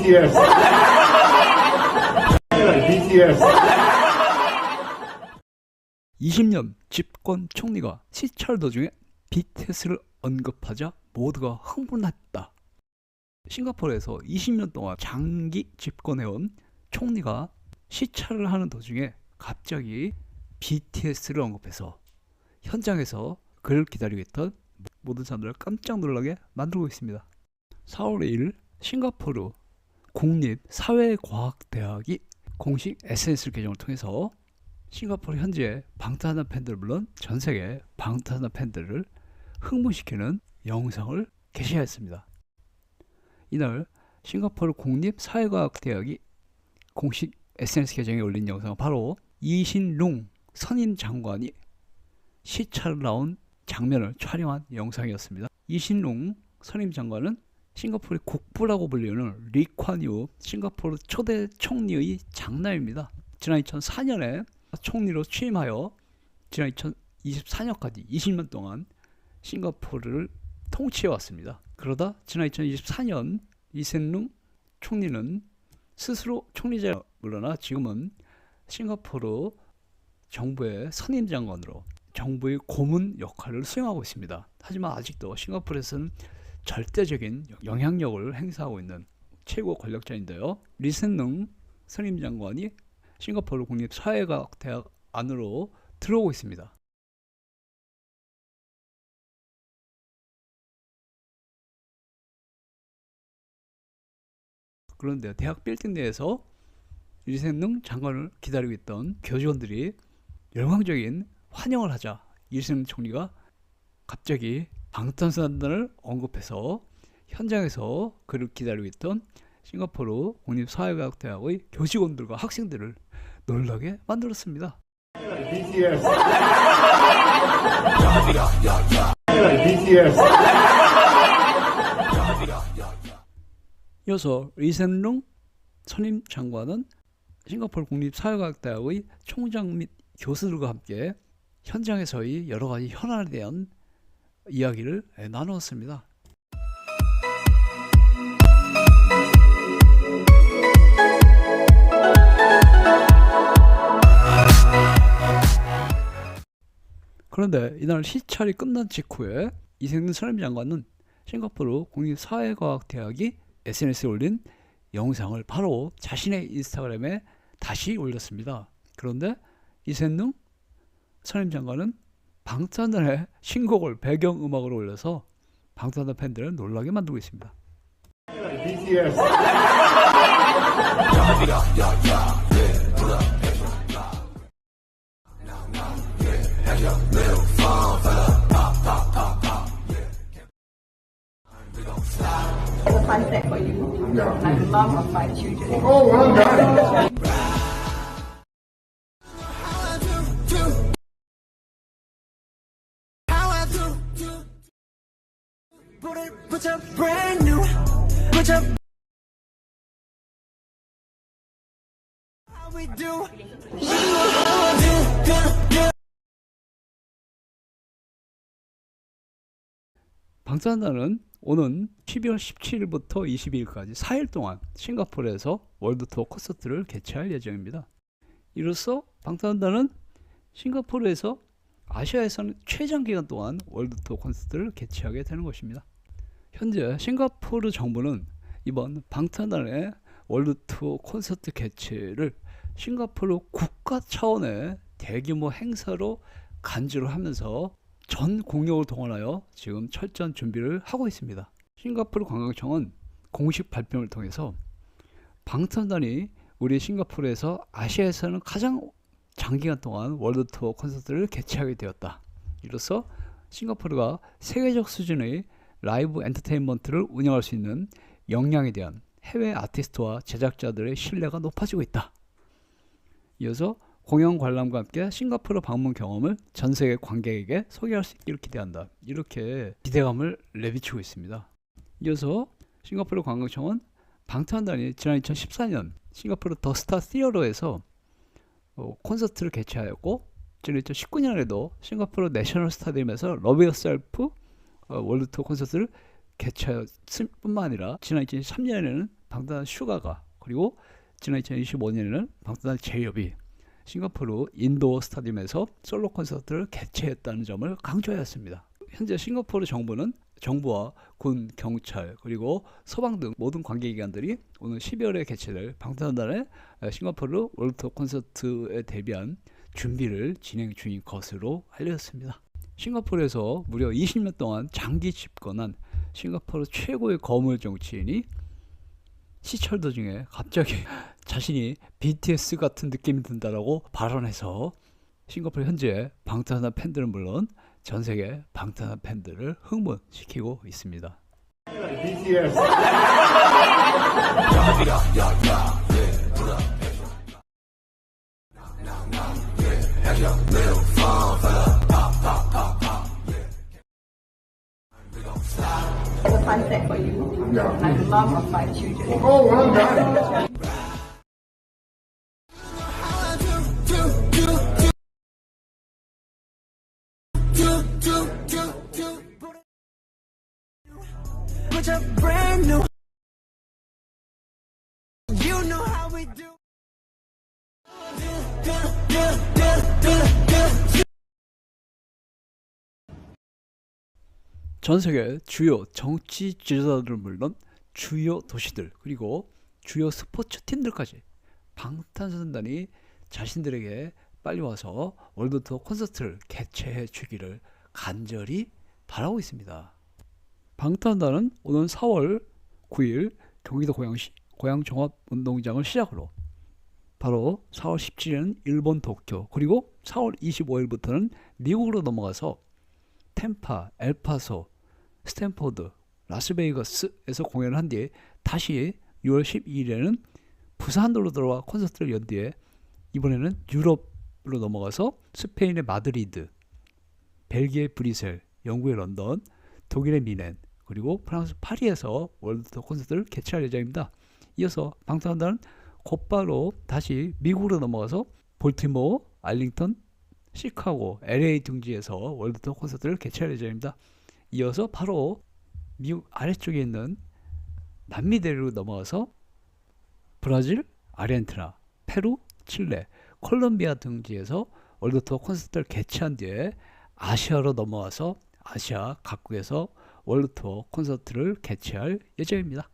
BTS. BTS. 20년 집권 총리가 시찰 도중에 BTS를 언급하자 모두가 흥분했다. 싱가포르에서 20년 동안 장기 집권해온 총리가 시찰을 하는 도중에 갑자기 BTS를 언급해서 현장에서 그를 기다리고 있던 모든 사람들을 깜짝 놀라게 만들고 있습니다. 4월 2일 싱가포르 국립사회과학대학이 공식 SNS 계정을 통해서 싱가포르 현지의 방탄소년단 팬들 물론 전세계 방탄소년단 팬들을 흥분시키는 영상을 게시하였습니다. 이날 싱가포르 국립사회과학대학이 공식 SNS 계정에 올린 영상은 바로 이신룽 선임 장관이 시찰을 나온 장면을 촬영한 영상이었습니다. 이신룽 선임 장관은 싱가포르의 국부라고 불리는 리콴유 싱가포르 초대 총리의 장남입니다. 지난 2004년에 총리로 취임하여 지난 2024년까지 20년 동안 싱가포르를 통치해왔습니다. 그러다 지난 2024년 이신룽 총리는 스스로 총리자에 물러나 지금은 싱가포르 정부의 선임 장관으로 정부의 고문 역할을 수행하고 있습니다. 하지만 아직도 싱가포르에서는 절대적인 영향력을 행사하고 있는 최고 권력자인데요. 리센룽 선임 장관이 싱가포르 국립사회과학대학 안으로 들어오고 있습니다. 그런데 대학 빌딩 내에서 리센룽 장관을 기다리고 있던 교직원들이 열광적인 환영을 하자 이신룽 총리가 갑자기 방탄소년단을 언급해서 현장에서 그를 기다리고 있던 싱가포르 국립사회과학대학의 교직원들과 학생들을 놀라게 만들었습니다. BTS. BTS. 이어서 리센룽 선임 장관은 싱가포르 국립사회과학대학의 총장 및 교수들과 함께 현장에서의 여러 가지 현안에 대한 이야기를 나누었습니다. 그런데 이날 시찰이 끝난 직후에 이신룽 선임 장관은 싱가포르 국립사회과학대학이 SNS에 올린 영상을 바로 자신의 인스타그램에 다시 올렸습니다. 그런데 이신룽 선임 장관은 방탄소년단의 신곡을 배경음악으로 올려서 방탄소년단 팬들을 놀라게 만들고 있습니다. BTS. It's a fun set for you. Like love of my children. Oh, well done. Put up brand new. Put up. How we do? 방탄소년단은 오는 12월 17일부터 22일까지 4일 동안 싱가포르에서 월드투어 콘서트를 개최할 예정입니다. 이로써 방탄소년단은 싱가포르에서 아시아에서는 최장기간 동안 월드투어 콘서트를 개최하게 되는 것입니다. 현재 싱가포르 정부는 이번 방탄소년단의 월드투어 콘서트 개최를 싱가포르 국가 차원의 대규모 행사로 간주를 하면서 전 국력을 동원하여 지금 철저한 준비를 하고 있습니다. 싱가포르 관광청은 공식 발표를 통해서 방탄소년단이 우리 싱가포르에서 아시아에서는 가장 장기간 동안 월드투어 콘서트를 개최하게 되었다. 이로써 싱가포르가 세계적 수준의 라이브 엔터테인먼트를 운영할 수 있는 역량에 대한 해외 아티스트와 제작자들의 신뢰가 높아지고 있다. 이어서 공연 관람과 함께 싱가포르 방문 경험을 전 세계 관객에게 소개할 수 있기를 기대한다. 이렇게 기대감을 내비치고 있습니다. 이어서 싱가포르 관광청은 방탄소년단이 지난 2014년 싱가포르 더스타 시어로에서 콘서트를 개최하였고 지난 2019년에도 싱가포르 내셔널 스타디움에서 러브 유어셀프 월드 투어 콘서트를 개최했을 뿐만 아니라 지난 2023년에는 방탄 슈가가, 그리고 지난 2025년에는 방탄 제이홉이 싱가포르 인도어 스타디움에서 솔로 콘서트를 개최했다는 점을 강조하였습니다. 현재 싱가포르 정부는 정부와 군, 경찰, 그리고 서방 등 모든 관계기관들이 오늘 12월에 개최될 방탄소년단의 싱가포르 월드투어 콘서트에 대비한 준비를 진행 중인 것으로 알려졌습니다. 싱가포르에서 무려 20년 동안 장기 집권한 싱가포르 최고의 거물 정치인이 시찰 도중에 갑자기 자신이 BTS 같은 느낌이 든다라고 발언해서 싱가포르 현재 방탄소년단 팬들은 물론 전 세계 방탄소년단 팬들을 흥분시키고 있습니다. BTS. There's a fun set for you. Yeah. Like the mom of 5 children. Oh, well done. Put a brand new. You know how we do. 전 세계 주요 정치 지도자들은 물론 주요 도시들 그리고 주요 스포츠 팀들까지 방탄소년단이 자신들에게 빨리 와서 월드투어 콘서트를 개최해 주기를 간절히 바라고 있습니다. 방탄소년단은 오는 4월 9일 경기도 고양시 고양종합운동장을 시작으로 바로 4월 17일은 일본 도쿄, 그리고 4월 25일부터는 미국으로 넘어가서 템파, 엘파소, 스탠포드, 라스베이거스에서 공연을 한 뒤에 다시 6월 12일에는 부산으로 들어와 콘서트를 연 뒤에 이번에는 유럽으로 넘어가서 스페인의 마드리드, 벨기에 브뤼셀, 영국의 런던, 독일의 미넨, 그리고 프랑스 파리에서 월드투어 콘서트를 개최할 예정입니다. 이어서 방탄소년단은 곧바로 다시 미국으로 넘어가서 볼티모어, 알링턴, 시카고, LA 등지에서 월드투어 콘서트를 개최할 예정입니다. 이어서 바로 미국 아래쪽에 있는 남미 대륙으로 넘어가서 브라질, 아르헨티나, 페루, 칠레, 콜롬비아 등지에서 월드투어 콘서트를 개최한 뒤에 아시아로 넘어와서 아시아 각국에서 월드투어 콘서트를 개최할 예정입니다.